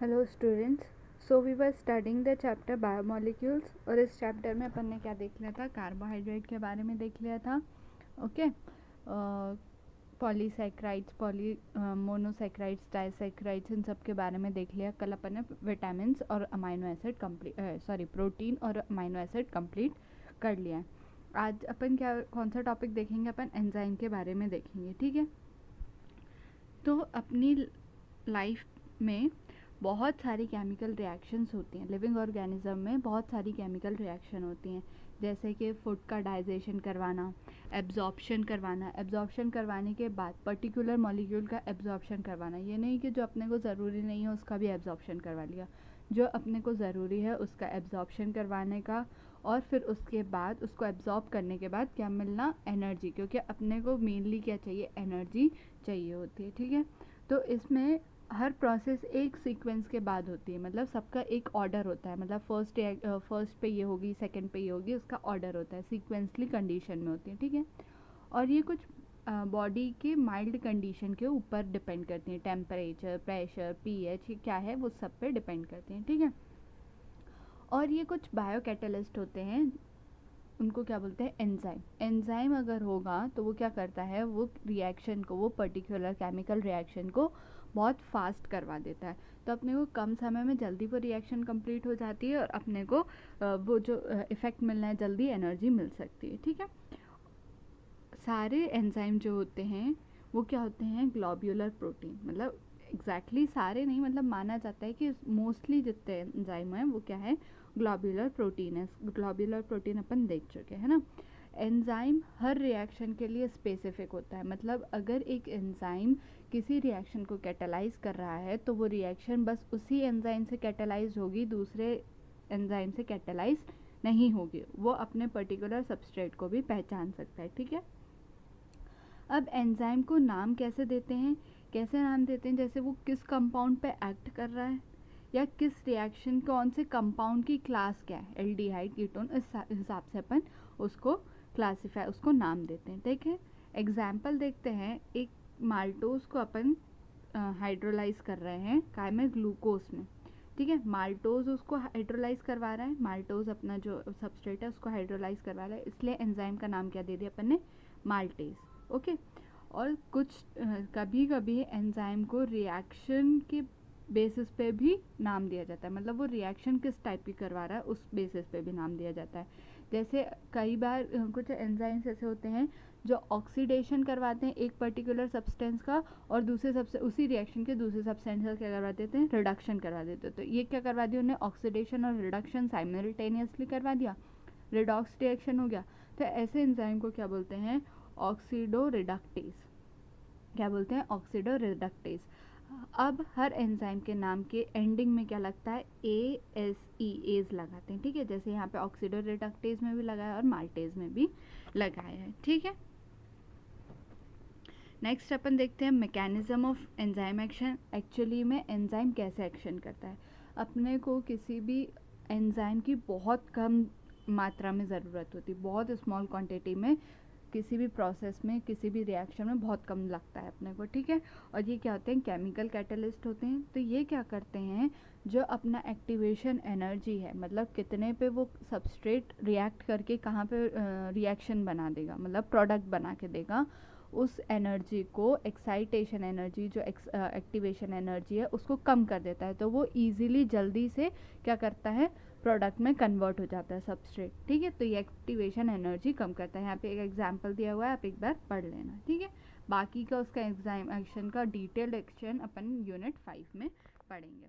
Hello students, so we were studying the chapter biomolecules और इस chapter में अपन ने क्या देख लिया था, कार्बोहाइड्रेट के बारे में देख लिया था। ओके, पॉलीसैक्राइड्स, मोनोसैक्राइड्स, डाइसैक्राइड्स, इन सब के बारे में देख लिया। कल अपन ने विटामिन्स और अमाइनो एसिड प्रोटीन और अमाइनो एसिड कंप्लीट कर लिया है। आज अपन कौन सा टॉपिक देखेंगे? अपन एंजाइम के बारे में देखेंगे। ठीक है, तो अपनी लाइफ में बहुत सारी केमिकल रिएक्शंस होती हैं। लिविंग ऑर्गेनिज्म में बहुत सारी केमिकल रिएक्शन होती हैं, जैसे कि फूड का डाइजेशन करवाना, एब्जॉर्प्शन करवाने के बाद पर्टिकुलर मॉलिक्यूल का एब्जॉर्प्शन करवाना। ये नहीं कि जो अपने को ज़रूरी नहीं है उसका भी एब्जॉर्प्शन करवा लिया, जो अपने को ज़रूरी है उसका एब्जॉर्प्शन करवाने का, और फिर उसके बाद उसको एब्जॉर्ब करने के बाद क्या मिलना? एनर्जी, क्योंकि अपने को मेनली क्या चाहिए? एनर्जी चाहिए होती है। ठीक है, तो इसमें हर प्रोसेस एक सीक्वेंस के बाद होती है, मतलब सबका एक ऑर्डर होता है। मतलब फर्स्ट पे ये होगी, सेकंड पे ये होगी, उसका ऑर्डर होता है, सीक्वेंसली कंडीशन में होती है। ठीक है, और ये कुछ बॉडी के माइल्ड कंडीशन के ऊपर डिपेंड करती हैं। टेम्परेचर, प्रेशर, पीएच, ये क्या है वो सब पे डिपेंड करती हैं। ठीक है, और ये कुछ बायो कैटलिस्ट होते हैं, उनको क्या बोलते हैं? एंजाइम। एंजाइम अगर होगा तो वो क्या करता है? वो रिएक्शन को, वो पर्टिकुलर केमिकल रिएक्शन को बहुत फास्ट करवा देता है। तो अपने को कम समय में जल्दी वो रिएक्शन कंप्लीट हो जाती है और अपने को वो जो इफ़ेक्ट मिलना है, जल्दी एनर्जी मिल सकती है। ठीक है, सारे एंजाइम जो होते हैं वो क्या होते हैं? Globular protein. मतलब एग्जैक्टली सारे नहीं, मतलब माना जाता है कि मोस्टली जितने एंजाइम हैं वो क्या है? ग्लोब्यूलर प्रोटीन है। ग्लोब्यूलर प्रोटीन अपन देख चुके हैं ना। एंजाइम हर रिएक्शन के लिए स्पेसिफिक होता है। मतलब अगर एक एंजाइम किसी रिएक्शन को कैटेलाइज कर रहा है तो वो रिएक्शन बस उसी एंजाइम से कैटेलाइज होगी, दूसरे एंजाइम से कैटेलाइज नहीं होगी। वो अपने पर्टिकुलर सबस्ट्रेट को भी पहचान सकता है। ठीक है, अब एंजाइम को नाम कैसे देते हैं? जैसे वो किस कंपाउंड पे एक्ट कर रहा है, या किस रिएक्शन, कौन से कंपाउंड की क्लास क्या है, एल्डिहाइड, कीटोन, इस हिसाब से अपन उसको उसको नाम देते हैं। ठीक है, एग्जाम्पल देखते हैं। एक माल्टोज को अपन हाइड्रोलाइज कर रहे हैं काय में? ग्लूकोज में। ठीक है, माल्टोज उसको हाइड्रोलाइज करवा रहा है, माल्टोज अपना जो सबस्ट्रेट है उसको हाइड्रोलाइज करवा रहा है, इसलिए एंजाइम का नाम क्या दे दिया अपन ने? माल्टेज। ओके, और कुछ कभी कभी एंजाइम को रिएक्शन के बेसिस पे भी नाम दिया जाता है। मतलब वो रिएक्शन किस टाइप की करवा रहा है उस बेसिस पे भी नाम दिया जाता है। जैसे कई बार कुछ एंजाइम्स ऐसे होते हैं जो ऑक्सीडेशन करवाते हैं एक पर्टिकुलर सब्सटेंस का, और उसी रिएक्शन के दूसरे सब्सटेंस का क्या करवा देते हैं? रिडक्शन करवा देते हैं। तो ये क्या करवा दिया उन्हें? ऑक्सीडेशन और रिडक्शन साइमल्टेनियसली करवा दिया, रिडॉक्स रिएक्शन हो गया। तो ऐसे एंजाइम को क्या बोलते हैं? Oxido reductase. क्या बोलते हैं? Oxido reductase. अब हर एंजाइम के नाम के एंडिंग में क्या लगता है? एज लगाते हैं। ठीक है, जैसे यहाँ पे ऑक्सीडो रिडक्टेज में भी लगाया और माल्टेज में भी लगाया है। ठीक है, नेक्स्ट अपन देखते हैं mechanism of enzyme action. Actually में एंजाइम कैसे एक्शन करता है? अपने को किसी भी एंजाइम की बहुत कम मात्रा में ज़रूरत होती है, बहुत स्मॉल क्वांटिटी में, किसी भी प्रोसेस में, किसी भी रिएक्शन में बहुत कम लगता है अपने को। ठीक है, और ये क्या होते हैं? केमिकल कैटलिस्ट होते हैं। तो ये क्या करते हैं? जो अपना एक्टिवेशन एनर्जी है, मतलब कितने पे वो सबस्ट्रेट रिएक्ट करके कहाँ पे रिएक्शन बना देगा, मतलब प्रोडक्ट बना के देगा, उस एनर्जी को, एक्साइटेशन एनर्जी, जो एक्टिवेशन एनर्जी है, उसको कम कर देता है। तो वो ईजिली, जल्दी से क्या करता है? प्रोडक्ट में कन्वर्ट हो जाता है सबस्ट्रेट। ठीक है, तो ये एक्टिवेशन एनर्जी कम करता है। यहाँ पे एक एग्जांपल दिया हुआ है, आप एक बार पढ़ लेना। ठीक है, बाकी का उसका एंजाइम एक्शन का डिटेल्ड एक्शन अपन यूनिट 5 में पढ़ेंगे।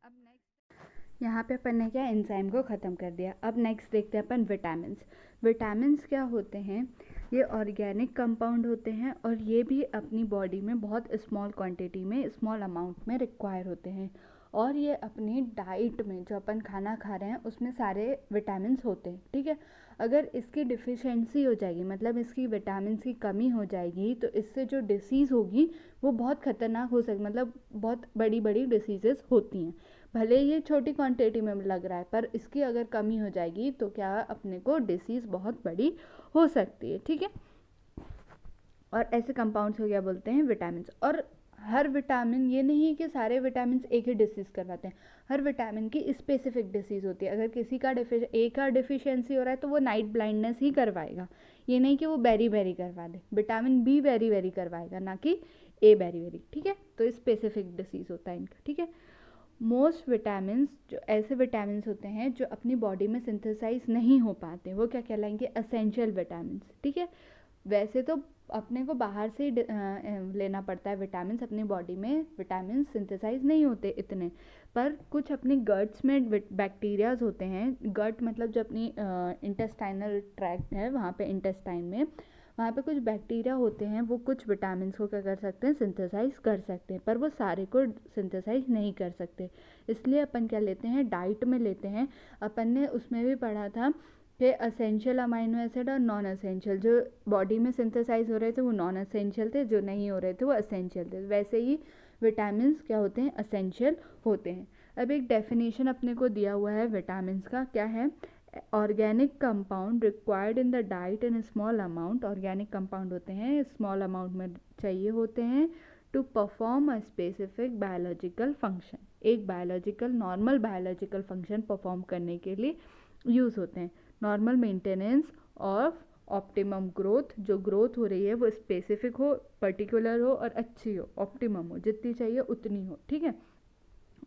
अब नेक्स्ट यहाँ पे अपन ने क्या एंजाइम को ख़त्म कर दिया। अब नेक्स्ट देखते हैं अपन विटामिन्स। विटामिन्स क्या होते हैं? ये ऑर्गेनिक कंपाउंड होते हैं और ये भी अपनी बॉडी में बहुत स्मॉल क्वांटिटी में, स्मॉल अमाउंट में रिक्वायर होते हैं, और ये अपनी डाइट में, जो अपन खाना खा रहे हैं उसमें सारे विटामिन्स होते हैं। ठीक है, अगर इसकी डिफिशेंसी हो जाएगी, मतलब इसकी विटामिन्स की कमी हो जाएगी, तो इससे जो डिसीज़ होगी वो बहुत ख़तरनाक हो सकती, मतलब बहुत बड़ी बड़ी डिसीजेस होती हैं। भले ये छोटी क्वांटिटी में लग रहा है, पर इसकी अगर कमी हो जाएगी तो क्या अपने को डिसीज़ बहुत बड़ी हो सकती है। ठीक है, और ऐसे कंपाउंड्स को क्या बोलते हैं? विटामिन्स। और हर विटामिन, ये नहीं है कि सारे विटामिन एक ही डिसीज़ करवाते हैं, हर विटामिन की स्पेसिफिक डिसीज़ होती है। अगर किसी का एक का डिफिशियंसी हो रहा है तो वो नाइट ब्लाइंडनेस ही करवाएगा, ये नहीं कि वो बेरी बेरी करवा दे। विटामिन बी बेरी बेरी करवाएगा, ना कि ए बेरी बेरी, ठीक है। तो स्पेसिफिक डिसीज़ होता है इनका, ठीक है। मोस्ट विटामिन, जो ऐसे विटामिन होते हैं जो अपनी बॉडी में सिंथेसाइज नहीं हो पाते, वो क्या कहलाएंगे, असेंशियल विटामिन, ठीक है। वैसे तो अपने को बाहर से लेना पड़ता है विटामिन, अपनी बॉडी में विटामिन सिंथेसाइज नहीं होते इतने, पर कुछ अपनी गट्स में बैक्टीरियाज होते हैं। गट मतलब जो अपनी इंटेस्टाइनल ट्रैक्ट है, वहाँ पे इंटेस्टाइन में, वहाँ पे कुछ बैक्टीरिया होते हैं, वो कुछ विटामिन को क्या कर सकते हैं, सिंथेसाइज कर सकते हैं, पर वो सारे को सिंथेसाइज नहीं कर सकते। इसलिए अपन क्या लेते हैं, डाइट में लेते हैं। अपन ने उसमें भी पढ़ा था कि असेंशियल अमाइनो एसिड और नॉन असेंशियल, जो बॉडी में सिंथेसाइज हो रहे थे वो नॉन असेंशियल थे, जो नहीं हो रहे थे वो असेंशियल थे। वैसे ही विटामिन क्या होते हैं, असेंशियल होते हैं। अब एक डेफिनेशन अपने को दिया हुआ है विटामिन का, क्या है, organic compound required in the diet in small amount. Organic compound होते हैं, स्मॉल अमाउंट में चाहिए होते हैं, to perform a specific biological function, एक biological, normal biological function perform करने के लिए यूज़ होते हैं। Normal maintenance of optimum growth, जो ग्रोथ हो रही है वो स्पेसिफिक हो, पर्टिकुलर हो और अच्छी हो, ऑप्टिमम हो, जितनी चाहिए उतनी हो, ठीक है।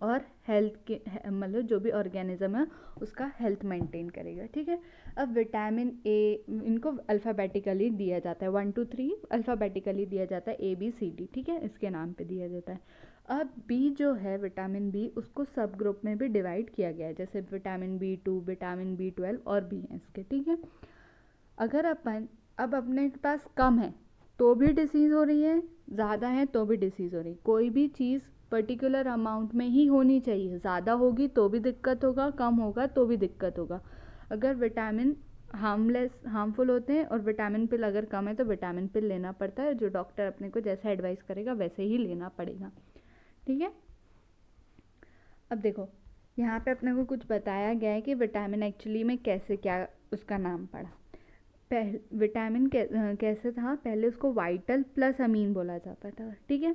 और हेल्थ के मतलब जो भी ऑर्गेनिज्म है उसका हेल्थ मेंटेन करेगा, ठीक है। अब विटामिन ए, इनको अल्फ़ाबेटिकली दिया जाता है, 1 2 3 अल्फ़ाबेटिकली दिया जाता है, ABCD, ठीक है, इसके नाम पे दिया जाता है। अब बी जो है विटामिन बी, उसको सब ग्रुप में भी डिवाइड किया गया है, जैसे विटामिन B2, विटामिन B12 और भी हैं इसके, ठीक है। अगर अपन, अब अपने पास कम है तो भी डिसीज़ हो रही है, ज़्यादा है तो भी डिसीज़ हो रही है। कोई भी चीज़ पर्टिकुलर अमाउंट में ही होनी चाहिए, ज़्यादा होगी तो भी दिक्कत होगा, कम होगा तो भी दिक्कत होगा। अगर विटामिन हार्मफुल होते हैं और विटामिन पिल अगर कम है तो विटामिन पिल लेना पड़ता है, जो डॉक्टर अपने को जैसा एडवाइस करेगा वैसे ही लेना पड़ेगा, ठीक है। अब देखो, यहाँ पे अपने को कुछ बताया गया है कि विटामिन एक्चुअली में कैसे, क्या उसका नाम पड़ा। विटामिन कैसे था, पहले उसको वाइटल प्लस अमीन बोला जाता था, ठीक है।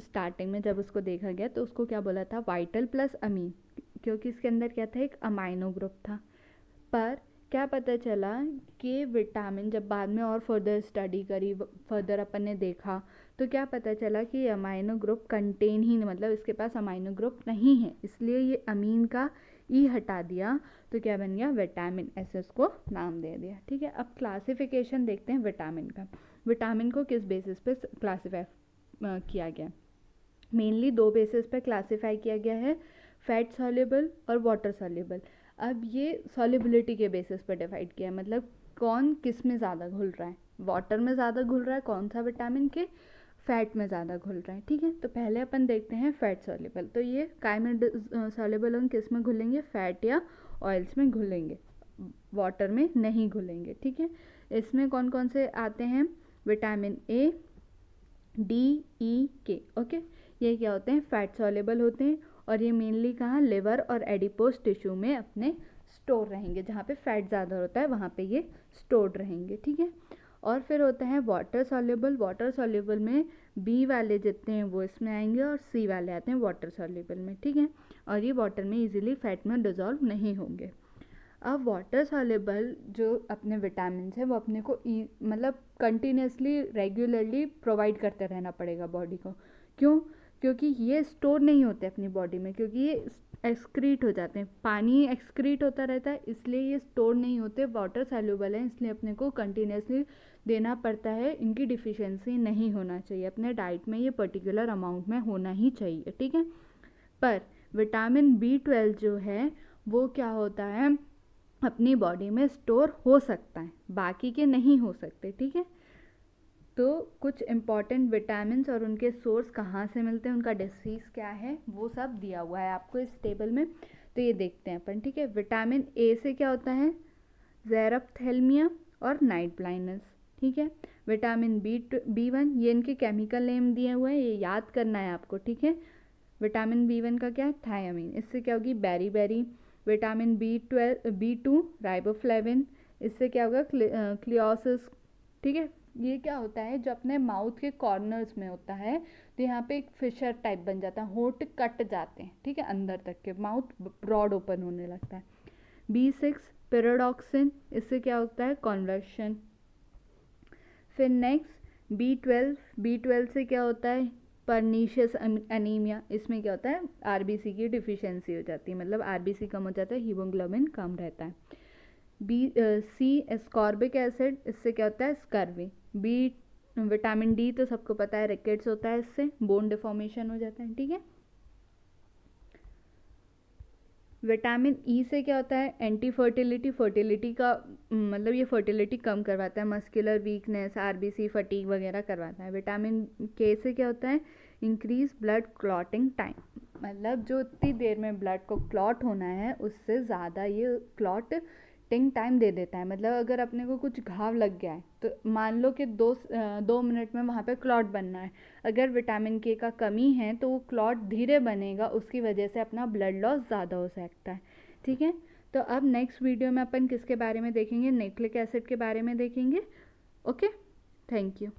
स्टार्टिंग में जब उसको देखा गया तो उसको क्या बोला था, वाइटल प्लस अमीन, क्योंकि इसके अंदर क्या था, एक अमाइनो ग्रुप था। पर क्या पता चला कि विटामिन, जब बाद में और फर्दर स्टडी करी, फर्दर अपन ने देखा, तो क्या पता चला कि अमाइनो ग्रुप कंटेन ही नहीं, मतलब इसके पास अमाइनो ग्रुप नहीं है, इसलिए ये अमीन का ई हटा दिया, तो क्या बन गया, विटामिन, ऐसे उसको नाम दे दिया, ठीक है। अब क्लासिफिकेशन देखते हैं विटामिन का। विटामिन को किस बेसिस पे क्लासीफाई किया गया, मेनली दो बेसिस पे क्लासीफाई किया गया है, फैट सॉल्युबल और वाटर सॉल्युबल। अब ये सॉल्युबिलिटी के बेसिस पर डिवाइड किया है, मतलब कौन किस में ज़्यादा घुल रहा है, वाटर में ज़्यादा घुल रहा है कौन सा विटामिन के, फैट में ज़्यादा घुल रहा है, ठीक है। तो पहले अपन देखते हैं फैट सॉल्युबल। तो ये काय में सॉल्युबल होंगे, किस में घुलेंगे, फैट या ऑयल्स में घुलेंगे, वाटर में नहीं घुलेंगे, ठीक है। इसमें कौन कौन से आते हैं, विटामिन ए, डी, ई, के, ओके। ये क्या होते हैं, फैट सॉल्युबल होते हैं, और ये मेनली कहाँ, लिवर और एडिपोज टिश्यू में अपने स्टोर रहेंगे, जहाँ पे फैट ज़्यादा होता है वहाँ पे ये स्टोर्ड रहेंगे, ठीक है। और फिर होता है वाटर सॉल्युबल। वाटर सॉल्युबल में बी वाले जितने हैं वो इसमें आएंगे, और सी वाले आते हैं वाटर सॉल्युबल में, ठीक है। और ये वाटर में इजीली फैट में डिजॉल्व नहीं होंगे। अब वाटर सॉल्युबल जो अपने विटामिन हैं वो अपने को मतलब कंटिन्यूसली रेगुलरली प्रोवाइड करते रहना पड़ेगा बॉडी को। क्यों, क्योंकि ये स्टोर नहीं होते अपनी बॉडी में, क्योंकि ये एक्सक्रीट हो जाते हैं, पानी एक्सक्रीट होता रहता है, इसलिए ये स्टोर नहीं होते, वाटर सॉल्युबल है, इसलिए अपने को कंटिन्यूसली देना पड़ता है। इनकी डिफिशियंसी नहीं होना चाहिए, अपने डाइट में ये पर्टिकुलर अमाउंट में होना ही चाहिए, ठीक है। पर विटामिन B12 जो है वो क्या होता है, अपनी बॉडी में स्टोर हो सकता है, बाकी के नहीं हो सकते, ठीक है। तो कुछ इंपॉर्टेंट विटामिन और उनके सोर्स कहाँ से मिलते हैं, उनका डिसीज़ क्या है, वो सब दिया हुआ है आपको इस टेबल में। तो ये देखते हैं अपन, ठीक है। विटामिन ए से क्या होता है, ज़ेरप्थेल्मिया और नाइट ब्लाइंडनेस, ठीक है। विटामिन B1, ये इनके केमिकल नेम दिए हुए हैं, ये याद करना है आपको, ठीक है। विटामिन B1 का क्या है, थायामीन, इससे क्या होगी, berry berry. Vitamin B2 riboflavin, इससे क्या होगा, क्लियोसिस, ठीक है। ये क्या होता है, जो अपने माउथ के कॉर्नर्स में होता है, तो यहाँ पे एक फिशर टाइप बन जाता है, होंठ कट जाते हैं, ठीक है, अंदर तक के, माउथ ब्रॉड ओपन होने लगता है। B6 पेरोडॉक्सिन, इससे क्या होता है, कॉन्वर्शन। फिर नेक्स्ट B12 से क्या होता है, परनीशियस एनीमिया, इसमें क्या होता है, आरबीसी की डिफिशियंसी हो जाती है, मतलब आरबीसी कम हो जाता है, हीमोग्लोबिन कम रहता है। C एस्कॉर्बिक एसिड, इससे क्या होता है, स्कर्वी। विटामिन डी तो सबको पता है, रिकेट्स होता है, इससे बोन डिफॉर्मेशन हो जाता है, ठीक है। विटामिन ई से क्या होता है, एंटी फर्टिलिटी, फर्टिलिटी का मतलब ये फर्टिलिटी कम करवाता है, मस्कुलर वीकनेस, आरबीसी फटीग वगैरह करवाता है। विटामिन के से क्या होता है, इंक्रीज ब्लड क्लॉटिंग टाइम, मतलब जो इतनी देर में ब्लड को क्लॉट होना है उससे ज़्यादा ये क्लॉटिंग टाइम दे देता है। मतलब अगर अपने को कुछ घाव लग गया है तो मान लो कि 2 मिनट में वहाँ पे क्लॉट बनना है, अगर विटामिन के का कमी है तो वो क्लॉट धीरे बनेगा, उसकी वजह से अपना ब्लड लॉस ज़्यादा हो सकता है, ठीक है। तो अब नेक्स्ट वीडियो में अपन किसके बारे में देखेंगे, न्यूक्लिक एसिड के बारे में देखेंगे। Okay, thank you.